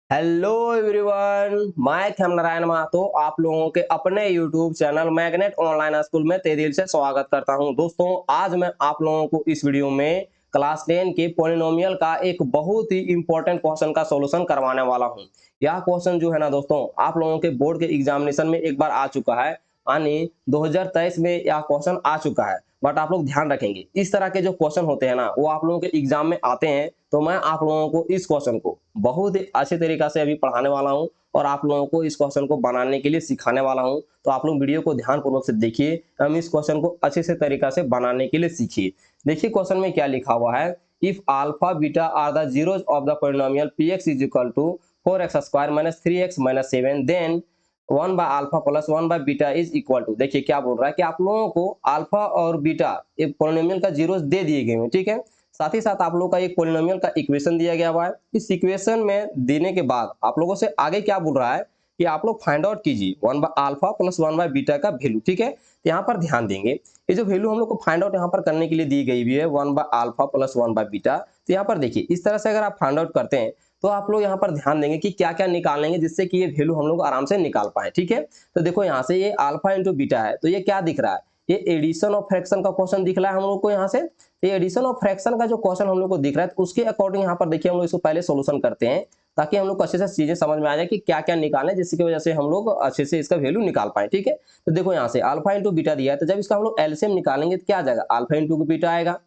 Hello everyone, मैं खेम नारायण महतो आप लोगों के अपने YouTube channel magnet online school में तहे दिल से स्वागत करता हूं। दोस्तों, आज मैं आप लोगों को इस वीडियो में क्लास 10 के पॉलिनोमियल का एक बहुत ही इंपॉर्टेंट क्वेश्चन का सॉल्यूशन करवाने वाला हूं। यह क्वेश्चन जो है ना दोस्तों, आप लोगों के बोर्ड के एग्जामिनेशन में एक बार आ चुका है, यानी 2023 में यह क्वेश्चन आ चुका है। बट आप लोग ध्यान रखेंगे, इस तरह के जो क्वेश्चन होते हैं ना, वो आप लोगों के एग्जाम में आते हैं। तो मैं आप लोगों को इस क्वेश्चन को बहुत ही अच्छे तरीका से अभी पढ़ाने वाला हूं और आप लोगों को इस क्वेश्चन को बनाने के लिए सिखाने वाला हूं। तो आप लोग वीडियो को ध्यानपूर्वक से देखिए, हम इस क्वेश्चन को अच्छे से तरीका से बनाने के लिए सीखिए। देखिए क्वेश्चन में क्या लिखा हुआ है। If alpha beta are the zeros of the polynomial px is equal to 4x square minus 3x minus 7, then 1 by alpha plus 1 by beta is equal to. देखिए क्या बोल रहा है कि आप लोगों को अल्फा और बीटा एक पॉलिनोमियल का जीरोस दे दिए गए हैं, ठीक है। साथ ही साथ आप लोगों का एक पॉलिनोमियल का इक्वेशन दिया गया हुआ है। इस इक्वेशन में देने के बाद आप लोगों से आगे क्या बोल रहा है कि आप लोग फाइंड आउट कीजिए 1 by alpha plus 1 by beta का वैल्यू, ठीक है। तो यहाँ पर ध्यान देंगे, ये जो वैल्यू हम लोग को फाइंड आउट यहाँ पर करने के लिए दी गई हुई है 1 by alpha plus 1 by beta. तो यहाँ पर देखिए इस तरह से अगर आप फाइंड आउट करते हैं तो आप लोग यहाँ पर ध्यान देंगे कि क्या क्या निकालेंगे जिससे कि ये वैल्यू हम लोग आराम से निकाल पाए, ठीक है। तो देखो यहाँ से ये अल्फा इंटू बीटा है, तो ये क्या दिख रहा है, ये एडिशन ऑफ फ्रैक्शन का क्वेश्चन दिख रहा है हम लोग को। यहाँ से ये एडिशन ऑफ फ्रैक्शन का जो क्वेश्चन हम लोग को दिख रहा है, तो उसके अकॉर्डिंग यहाँ पर देखिए हम लोग इसको पहले सोल्यूशन करते हैं, ताकि हम लोग को अच्छे से चीजें समझ में आ जाए कि क्या क्या निकालें, जिसकी वजह से हम लोग अच्छे से इसका वैल्यू निकाल पाए, ठीक है। तो देखो यहाँ से अल्फा इंटू बीटा दिया है, तो जब इसका हम लोग एलसीएम निकालेंगे तो क्या आ जाएगा, अल्फा इंटू बीटा आएगा।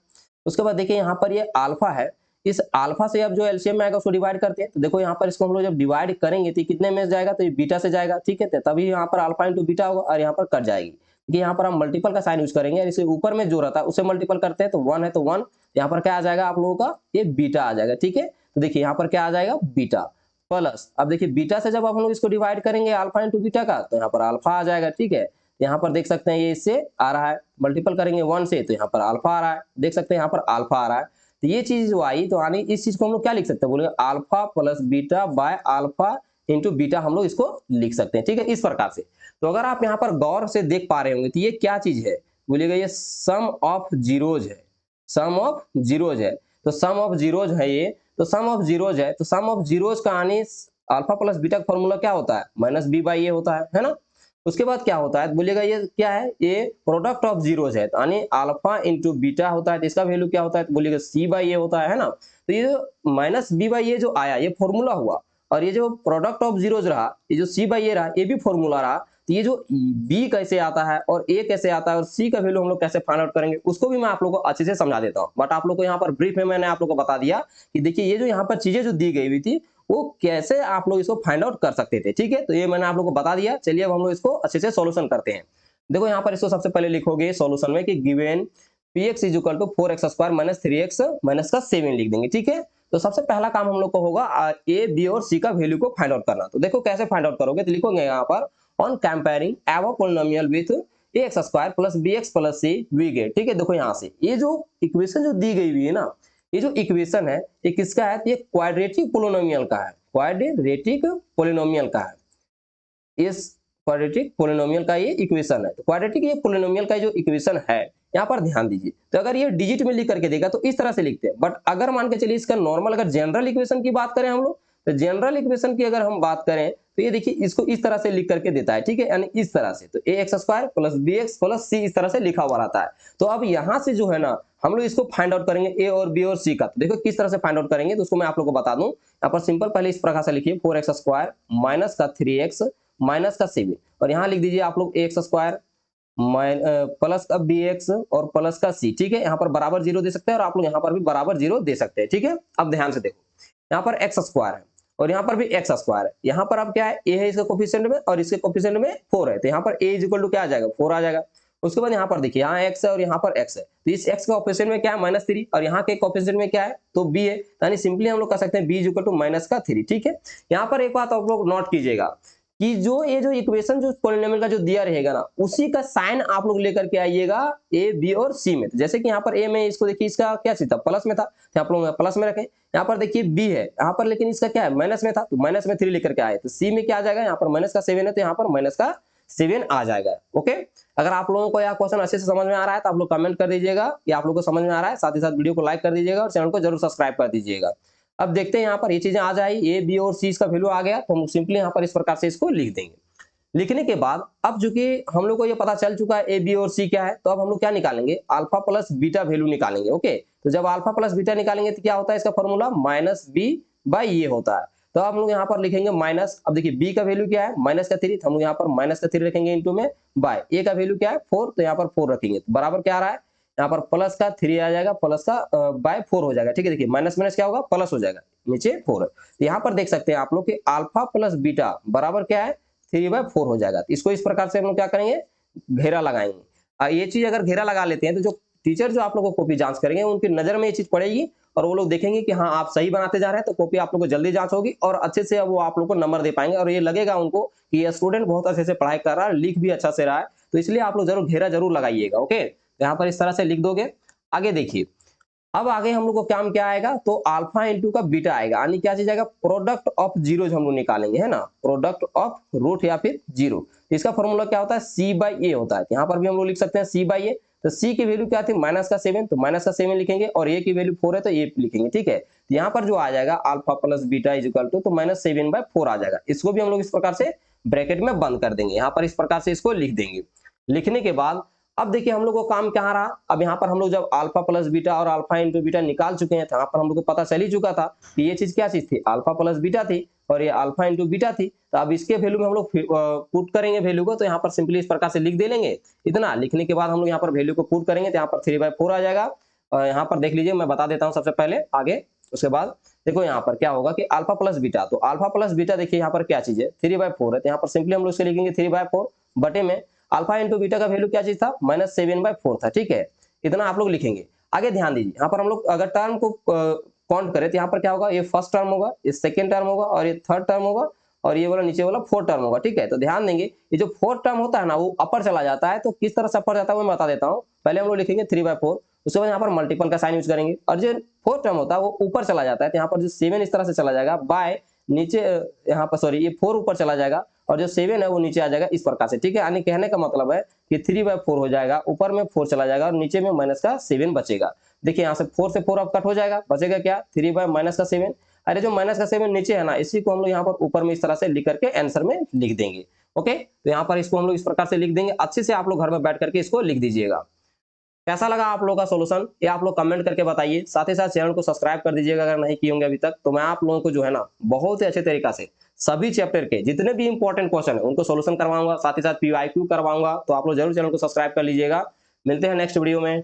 उसके बाद देखिए यहाँ पर ये अल्फा है, इस अल्फा से अब जो एलसीएम में आएगा उसको डिवाइड करते हैं। तो देखो यहाँ पर इसको हम लोग जब डिवाइड करेंगे तो कितने में जाएगा, तो ये बीटा से जाएगा, ठीक है। तभी यहाँ पर अल्फा इंटू बीटा होगा और यहाँ पर कट जाएगी, क्योंकि यहाँ पर हम मल्टीपल का साइन यूज करेंगे और इसे ऊपर में जो रहता है उसे मल्टीपल करते हैं, तो 1 है तो 1, यहाँ पर क्या आ जाएगा आप लोगों का, ये बीटा आ जाएगा, ठीक है। तो देखिए यहाँ पर क्या आ जाएगा, बीटा प्लस, अब देखिए बीटा से जब आप लोग इसको डिवाइड करेंगे अल्फा इंटू बीटा का, तो यहाँ पर अल्फा आ जाएगा, ठीक है। यहाँ पर देख सकते हैं ये इससे आ रहा है, मल्टीपल करेंगे 1 से तो यहाँ पर अल्फा आ रहा है, देख सकते हैं यहाँ पर अल्फा आ रहा है। तो ये चीज जो आई, तो यानी इस चीज को हम लोग क्या लिख सकते हैं, बोले alpha plus beta by alpha into beta हम लोग इसको लिख सकते हैं, ठीक है, इस प्रकार से। तो अगर आप यहाँ पर गौर से देख पा रहे होंगे तो ये क्या चीज है, बोलिएगा ये सम ऑफ जीरोज है, सम ऑफ जीरोज है। तो सम ऑफ जीरोज है ये, तो सम ऑफ जीरोज है, तो सम ऑफ जीरोज का यानी अल्फा प्लस बीटा का फॉर्मूला क्या होता है, माइनस बी बाई ए होता है ना। उसके बाद क्या होता है, बोलिएगा ये क्या है, ये प्रोडक्ट ऑफ जीरोज है, यानी अल्फा इंटू बीटा होता है, तो इसका वैल्यू क्या होता है, तो बोलिएगा सी बाई ए होता है ना। तो ये जो माइनस बी बाई ए जो आया ये फॉर्मूला हुआ, और ये जो प्रोडक्ट ऑफ जीरोज रहा, ये जो सी बाई ए रहा, ये भी फॉर्मूला रहा। तो ये जो बी कैसे आता है और ए कैसे आता है और सी का वैल्यू हम लोग कैसे फाइंड आउट करेंगे, उसको भी मैं आप लोगों को अच्छे से समझा देता हूँ। बट आप लोग को यहाँ पर ब्रीफ में मैंने आप लोग को बता दिया कि देखिए ये जो यहाँ पर चीजें जो दी गई हुई थी, वो कैसे आप लोग इसको फाइंड आउट कर सकते थे, ठीक है। तो ये मैंने आप लोग को बता दिया। चलिए अब हम लोग इसको अच्छे से सॉल्यूशन करते हैं। देखो यहाँ पर इसको सबसे पहले लिखोगे सॉल्यूशन में कि given px is equal to 4x square minus 3x minus का 7 लिख देंगे, ठीक है। तो सबसे पहला काम हम लोग को होगा ए बी और सी का वैल्यू को फाइंड आउट करना। तो देखो कैसे फाइंड आउट करोगे, तो लिखोगे यहाँ पर on comparing ever polynomial with ax square plus bx plus c we get, ठीक है। देखो यहाँ से ये जो इक्वेशन जो दी गई हुई है ना, ये जो इक्वेशन है ये किसका है, ये क्वाड्रेटिक पोलिनोमियल का है, क्वाड्रेटिक पोलिनोमियल का है। इस क्वाड्रेटिक पोलिनोमियल का ये इक्वेशन है। तो क्वाड्रेटिक ये पोलिनोमियल का जो इक्वेशन है, यहाँ पर ध्यान दीजिए। तो अगर ये डिजिट में लिख करके देगा तो इस तरह से लिखते हैं, बट अगर मान के चलिए इसका नॉर्मल अगर जनरल इक्वेशन की बात करें हम लोग, तो जनरल इक्वेशन की अगर हम बात करें तो ये देखिए इसको इस तरह से लिख करके देता है, ठीक है, यानी इस तरह से। तो A X square plus B X plus C इस तरह से लिखा हुआ रहता है। तो अब यहाँ से जो है ना हम लोग इसको फाइंड आउट करेंगे ए और बी और सी का। तो देखो किस तरह से फाइंड आउट करेंगे, तो उसको मैं आप लोग को बता दूं। यहाँ पर सिंपल पहले इस प्रकार से लिखिए 4x स्क्वायर माइनस का 3x माइनस का 7, और यहाँ लिख दीजिए आप लोग एक्स स्क्वायर प्लस का बी एक्स और प्लस का सी, ठीक है। यहाँ पर बराबर जीरो दे सकते हैं और आप लोग यहाँ पर भी बराबर जीरो दे सकते हैं, ठीक है। अब ध्यान से देखो, यहाँ पर एक्स स्क्वायर है और यहाँ पर भी एक्स स्क्वायर है। यहाँ पर अब क्या है, ए है इसके कोफिशिएंट में और इसके कोफिशिएंट में 4 है, तो यहाँ पर ए इज इक्वल टू क्या आ जाएगा, 4 आ जाएगा। उसके बाद यहाँ पर देखिए यहाँ एक्स है और यहाँ पर एक्स है, तो इस एक्स के कोफिशिएंट में क्या है -3 और यहाँ के कोफिशिएंट में क्या है, तो बी है, यानी सिंपली हम लोग कह सकते हैं बी इज इक्वल टू -3, ठीक है। यहाँ पर एक बात आप लोग नोट कीजिएगा कि जो ये जो इक्वेशन जो पॉलिनोमियल का जो दिया रहेगा ना, उसी का साइन आप लोग लेकर के आइएगा ए बी और सी में। जैसे कि यहाँ पर ए में इसको देखिए इसका क्या चीज था, प्लस में था, तो आप लोग प्लस में रखें। यहाँ पर देखिए बी है यहाँ पर, लेकिन इसका क्या है माइनस में था, तो माइनस में 3 लेकर के आए। तो सी में क्या आ जाएगा, यहाँ पर माइनस का 7 है तो यहाँ पर माइनस का 7 आ जाएगा। ओके, अगर आप लोगों को यह क्वेश्चन अच्छे से समझ में आ रहा है तो आप लोग कमेंट कर दीजिएगा कि आप लोग को समझ में आ रहा है। साथ ही साथ वीडियो को लाइक कर दीजिएगा और चैनल को जरूर सब्सक्राइब कर दीजिएगा। अब देखते हैं यहाँ पर ये चीजें आ जाए, ए बी और सी इसका वैल्यू आ गया तो हम सिंपली यहाँ पर इस प्रकार से इसको लिख देंगे। लिखने के बाद अब चूंकि हम लोग को ये पता चल चुका है ए बी और सी क्या है, तो अब हम लोग क्या निकालेंगे, अल्फा प्लस बीटा वैल्यू निकालेंगे। ओके, तो जब अल्फा प्लस बीटा निकालेंगे तो क्या होता है इसका फॉर्मूला माइनस बी बाई ये होता है। तो अब हम लोग यहाँ पर लिखेंगे माइनस, अब देखिए बी का वैल्यू क्या है माइनस का 3, तो हम लोग यहाँ पर माइनस का 3 रखेंगे इंटू में बाय ए का वैल्यू क्या है 4, तो यहाँ पर 4 रखेंगे, तो बराबर क्या आ रहा है यहाँ पर प्लस का 3 आ जाएगा, प्लस का बाय 4 हो जाएगा। ठीक है, देखिए माइनस माइनस क्या होगा प्लस हो जाएगा, नीचे 4 है। तो यहाँ पर देख सकते हैं आप लोग कि अल्फा प्लस बीटा बराबर क्या है 3/4 हो जाएगा। तो इसको इस प्रकार से हम लोग क्या करेंगे, घेरा लगाएंगे। ये चीज अगर घेरा लगा लेते हैं तो जो टीचर जो आप लोगों को कॉपी जांच करेंगे उनकी नजर में ये चीज पड़ेगी और वो लोग देखेंगे कि हाँ आप सही बनाते जा रहे हैं, तो कॉपी आप लोग को जल्दी जांच होगी और अच्छे से वो आप लोग को नंबर दे पाएंगे और ये लगेगा उनको कि ये स्टूडेंट बहुत अच्छे से पढ़ाई कर रहा है, लिख भी अच्छा से रहा है। तो इसलिए आप लोग जरूर घेरा जरूर लगाइएगा। ओके, तो यहाँ पर इस तरह से लिख दोगे। आगे देखिए, अब आगे हम लोग को काम क्या आएगा, तो अल्फा इंटू का बीटा आएगा, यानी क्या चीज आएगा प्रोडक्ट ऑफ जीरोज हम लोग निकालेंगे, है ना, प्रोडक्ट ऑफ रूट या फिर जीरो। इसका फॉर्मूला क्या होता है सी बाई ए होता है, यहाँ पर भी हम लोग लिख सकते हैं सी बाई ए। तो सी की वैल्यू क्या थी माइनस का 7, तो माइनस का 7 लिखेंगे और ए की वैल्यू 4 है तो ए लिखेंगे। ठीक है, तो यहाँ पर जो आ जाएगा alpha plus beta is equal to तो -7/4 आ जाएगा। इसको भी हम लोग इस प्रकार से ब्रैकेट में बंद कर देंगे, यहाँ पर इस प्रकार से इसको लिख देंगे। लिखने के बाद अब देखिए हम लोग को काम क्या रहा, अब यहाँ पर हम लोग जब अल्फा प्लस बीटा और अल्फा इंटू बीटा निकाल चुके हैं तो यहाँ पर हम लोग को पता चल ही चुका था कि ये चीज क्या चीज थी अल्फा प्लस बीटा थी और ये अल्फा इंटू बीटा थी। तो अब इसके वैल्यू में हम लोग पुट करेंगे वैल्यू को, तो यहाँ पर सिंपली इस प्रकार से लिख दे लेंगे। इतना लिखने के बाद हम लोग यहाँ पर वैल्यू को पुट करेंगे तो यहाँ पर 3/4 आ जाएगा। और यहाँ पर देख लीजिए मैं बता देता हूँ सबसे पहले आगे, उसके बाद देखो यहाँ पर क्या होगा कि अल्फा प्लस बीटा, तो अल्फा प्लस बीटा देखिए यहाँ पर क्या चीज है 3/4 है, तो यहाँ पर सिंपली हम लोग इसके लिखेंगे 3/4 बटे में अल्फा इंटू बीटा का वैल्यू क्या चीज था -7/4 था। ठीक है, इतना आप लोग लिखेंगे। आगे ध्यान दीजिए, यहाँ पर हम लोग अगर टर्म को काउंट करें तो यहाँ पर क्या होगा, ये फर्स्ट टर्म होगा, ये सेकंड टर्म होगा और ये थर्ड टर्म होगा और ये वाला नीचे वाला फोर्थ टर्म होगा। ठीक है, तो ध्यान देंगे ये जो फोर्थ टर्म होता है ना वो अपर चला जाता है, तो किस तरह से अपर जाता है वो मैं बता देता हूँ। पहले हम लोग लिखेंगे 3/4, उसके बाद यहाँ पर मल्टीपल का साइन यूज करेंगे और जो फोर्थ टर्म होता है वो ऊपर चला जाता है, तो यहाँ पर जो 7 इस तरह से चला जाएगा बाय नीचे, यहाँ पर सॉरी ये 4 ऊपर चला जाएगा और जो 7 है वो नीचे आ जाएगा इस प्रकार से। ठीक है, यानी कहने का मतलब है कि 3/4 हो जाएगा, ऊपर में 4 चला जाएगा और नीचे में माइनस का 7 बचेगा। देखिए यहाँ से 4 से 4 अब कट हो जाएगा, बचेगा क्या 3/-7। अरे जो माइनस का 7 नीचे है ना इसी को हम लोग यहाँ पर ऊपर में इस तरह से लिख करके आंसर में लिख देंगे। ओके, तो यहाँ पर इसको हम लोग इस प्रकार से लिख देंगे। अच्छे से आप लोग घर में बैठ करके इसको लिख दीजिएगा। कैसा लगा आप लोगों का सॉल्यूशन ये आप लोग कमेंट करके बताइए। साथ ही साथ चैनल को सब्सक्राइब कर दीजिएगा अगर नहीं किए होंगे अभी तक। तो मैं आप लोगों को जो है ना बहुत ही अच्छे तरीका से सभी चैप्टर के जितने भी इंपॉर्टेंट क्वेश्चन है उनको सॉल्यूशन करवाऊंगा, साथ ही साथ PYQ करवाऊंगा। तो आप लोग जरूर चैनल को सब्सक्राइब कर लीजिएगा। मिलते हैं नेक्स्ट वीडियो में।